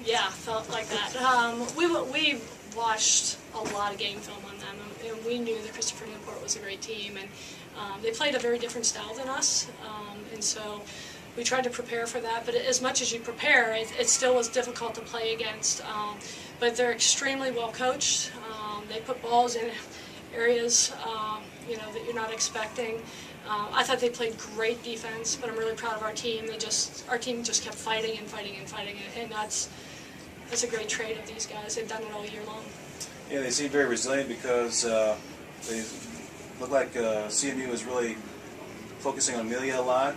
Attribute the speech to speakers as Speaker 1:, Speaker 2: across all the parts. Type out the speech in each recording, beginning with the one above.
Speaker 1: Yeah, felt like that. We watched a lot of game film on them, and we knew that Christopher Newport was a great team, and they played a very different style than us, and so we tried to prepare for that. But as much as you prepare, it still was difficult to play against. But they're extremely well coached. They put balls in areas that you're not expecting. I thought they played great defense, but I'm really proud of our team. Our team just kept fighting and fighting and fighting, and that's a great trait of these guys. They've done it all year long.
Speaker 2: Yeah, they seem very resilient because they look like CNU is really focusing on Amelia a lot,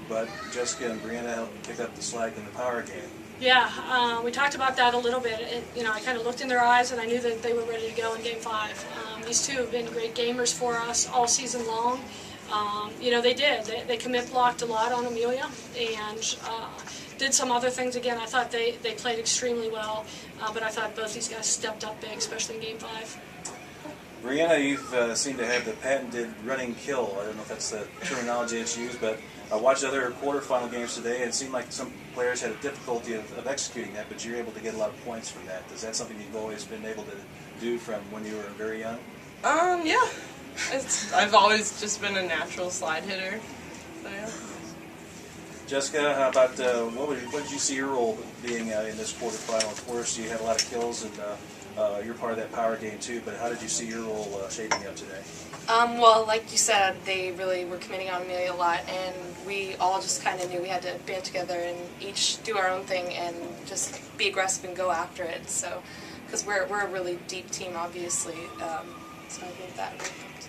Speaker 2: but Jessica and Brianna helped pick up the slack in the power game.
Speaker 1: Yeah, we talked about that a little bit. I kind of looked in their eyes, and I knew that they were ready to go in Game 5. These two have been great gamers for us all season long. They did. They commit blocked a lot on Amelia and did some other things. Again, I thought they played extremely well, but I thought both these guys stepped up big, especially in Game 5.
Speaker 2: Brianna, you've seemed to have the patented running kill. I don't know if that's the terminology that's used, but I watched other quarterfinal games today, and it seemed like some players had a difficulty of executing that, but you're able to get a lot of points from that. Is that something you've always been able to do from when you were very young?
Speaker 3: Yeah. I've always just been a natural slide hitter. So, yeah.
Speaker 2: Jessica, how about what did you see your role being in this quarterfinal? Of course, you had a lot of kills, and you're part of that power game too. But how did you see your role shaping up today?
Speaker 4: Well, like you said, they really were committing on Amelia a lot, and we all just kind of knew we had to band together and each do our own thing and just be aggressive and go after it. So, because we're a really deep team, obviously. So I think that really helped.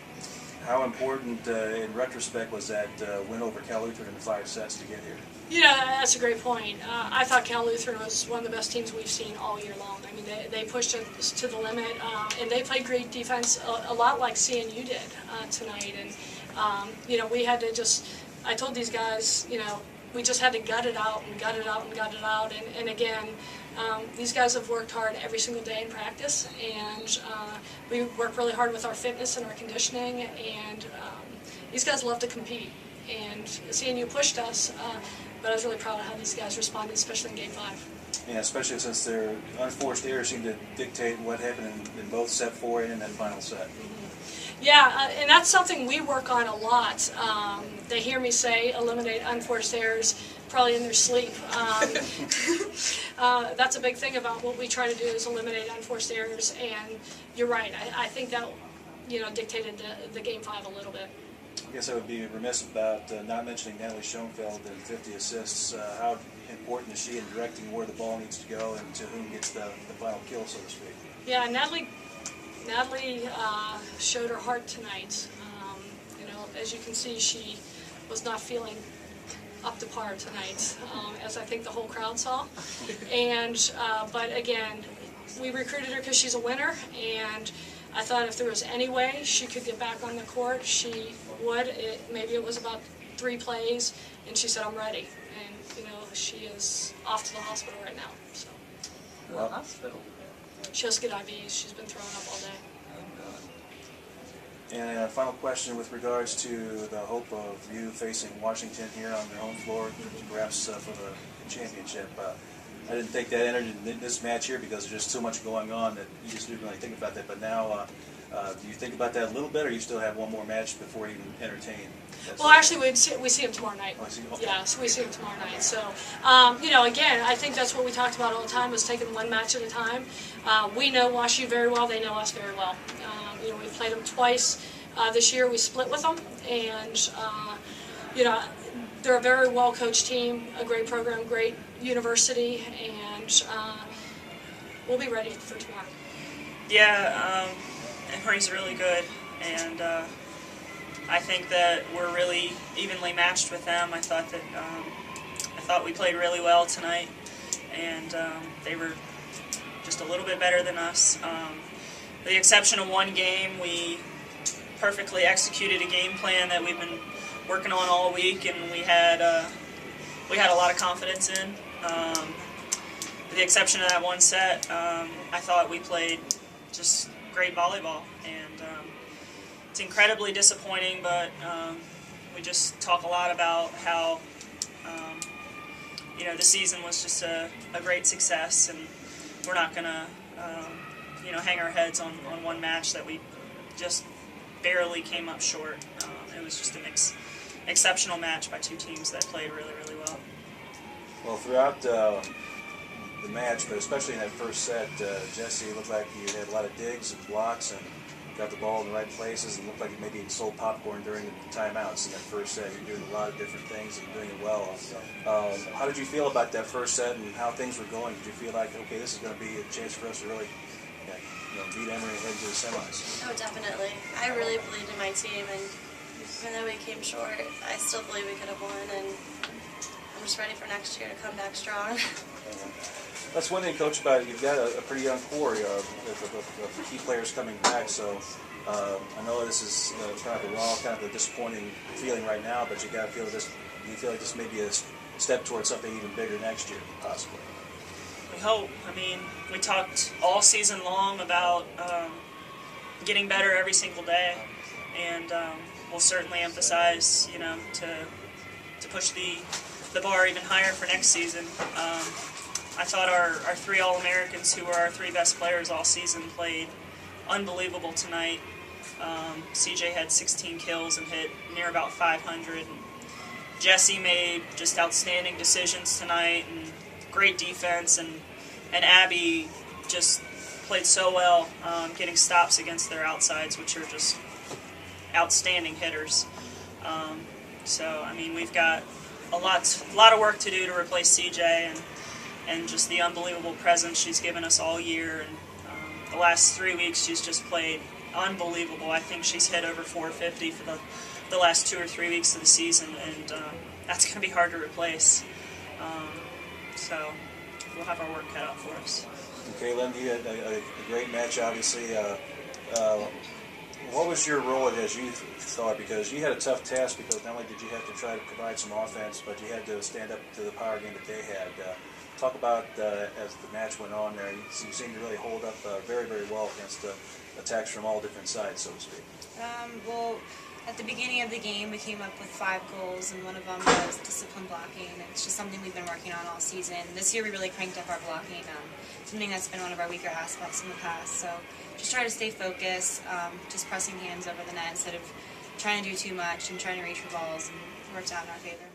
Speaker 2: How important, in retrospect, was that win over Cal Lutheran in 5 sets to get here?
Speaker 1: That's a great point. I thought Cal Lutheran was one of the best teams we've seen all year long. I mean, they pushed us to the limit, and they played great defense, a lot like CNU did tonight. And, we had to just, I told these guys, we just had to gut it out and gut it out and gut it out. And again, these guys have worked hard every single day in practice, and we work really hard with our fitness and our conditioning, and these guys love to compete. And CNU pushed us, but I was really proud of how these guys responded, especially in Game 5.
Speaker 2: Yeah, especially since their unforced errors seemed to dictate what happened in both set 4 and in that final set.
Speaker 1: Mm-hmm. Yeah, and that's something we work on a lot. They hear me say eliminate unforced errors probably in their sleep. That's a big thing about what we try to do is eliminate unforced errors, and you're right. I think that dictated the Game 5 a little bit.
Speaker 2: I guess I would be remiss about not mentioning Natalie Schoenfeld and 50 assists. How important is she in directing where the ball needs to go and to whom gets the final kill, so to speak?
Speaker 1: Yeah, Natalie showed her heart tonight. As you can see, she was not feeling up to par tonight, as I think the whole crowd saw. And but again, we recruited her because she's a winner, and I thought if there was any way she could get back on the court, she would. Maybe it was about 3 plays, and she said, "I'm ready." And she is off to the hospital right now. So.
Speaker 3: The hospital.
Speaker 1: She has to get IVs. She's been throwing up all day.
Speaker 2: And a final question with regards to the hope of you facing Washington here on their home floor, perhaps for the championship. I didn't think that entered in this match here because there's just so much going on that you just didn't really think about that. But now, do you think about that a little bit, or you still have one more match before you can entertain?
Speaker 1: Well, actually, we see him tomorrow night.
Speaker 2: Oh, I see. Okay.
Speaker 1: Yeah, so we see him tomorrow night. So, again, I think that's what we talked about all the time, was taking one match at a time. We know WashU very well. They know us very well. We've played them twice this year. We split with them, and, they're a very well-coached team, a great program, great university, and we'll be ready for tomorrow.
Speaker 5: Yeah, Emory's really good, and I think that we're really evenly matched with them. I thought we played really well tonight, and they were just a little bit better than us. With the exception of one game, we perfectly executed a game plan that we've been working on all week, and we had a lot of confidence in. With the exception of that one set, I thought we played just great volleyball, and it's incredibly disappointing, but we just talk a lot about how the season was just a great success, and we're not going to, hang our heads on one match that we just barely came up short. It was just an exceptional match by two teams that played really, really well.
Speaker 2: Well, throughout the match, but especially in that first set, Jesse, it looked like you had a lot of digs and blocks and got the ball in the right places, and looked like maybe you sold popcorn during the timeouts in that first set. You're doing a lot of different things and doing it well. How did you feel about that first set and how things were going? Did you feel like, okay, this is going to be a chance for us to really beat Emory and head to the semis?
Speaker 6: Oh, definitely. I really believed in my team, and even though we came short, I still believe we could have won, and I'm just ready for next year to come back strong.
Speaker 2: That's one thing, Coach, about it. You've got a pretty young core of key players coming back, so I know this is kind of a disappointing feeling right now, but you got to feel this. Do you feel like this may be a step towards something even bigger next year, possibly?
Speaker 5: We hope. I mean, we talked all season long about getting better every single day, and we'll certainly emphasize, to push the bar even higher for next season. I thought our three All-Americans, who were our three best players all season, played unbelievable tonight. CJ had 16 kills and hit near about 500. And Jesse made just outstanding decisions tonight and great defense. And Abby just played so well, getting stops against their outsides, which are just outstanding hitters. So, I mean, we've got a lot of work to do to replace CJ, and just the unbelievable presence she's given us all year. And the last 3 weeks, she's just played unbelievable. I think she's hit over 450 for the last 2 or 3 weeks of the season, and that's going to be hard to replace. So we'll have our work cut out for us.
Speaker 2: Okay, Lynn, you had a great match, obviously. What was your role as you thought? Because you had a tough task, because not only did you have to try to provide some offense, but you had to stand up to the power game that they had. Talk about, as the match went on there, you seemed to really hold up very, very well against attacks from all different sides, so to speak.
Speaker 7: Well, at the beginning of the game, we came up with 5 goals, and one of them was discipline blocking. It's just something we've been working on all season. This year, we really cranked up our blocking, something that's been one of our weaker aspects in the past. So just try to stay focused, just pressing hands over the net instead of trying to do too much and trying to reach for balls, and it worked out in our favor.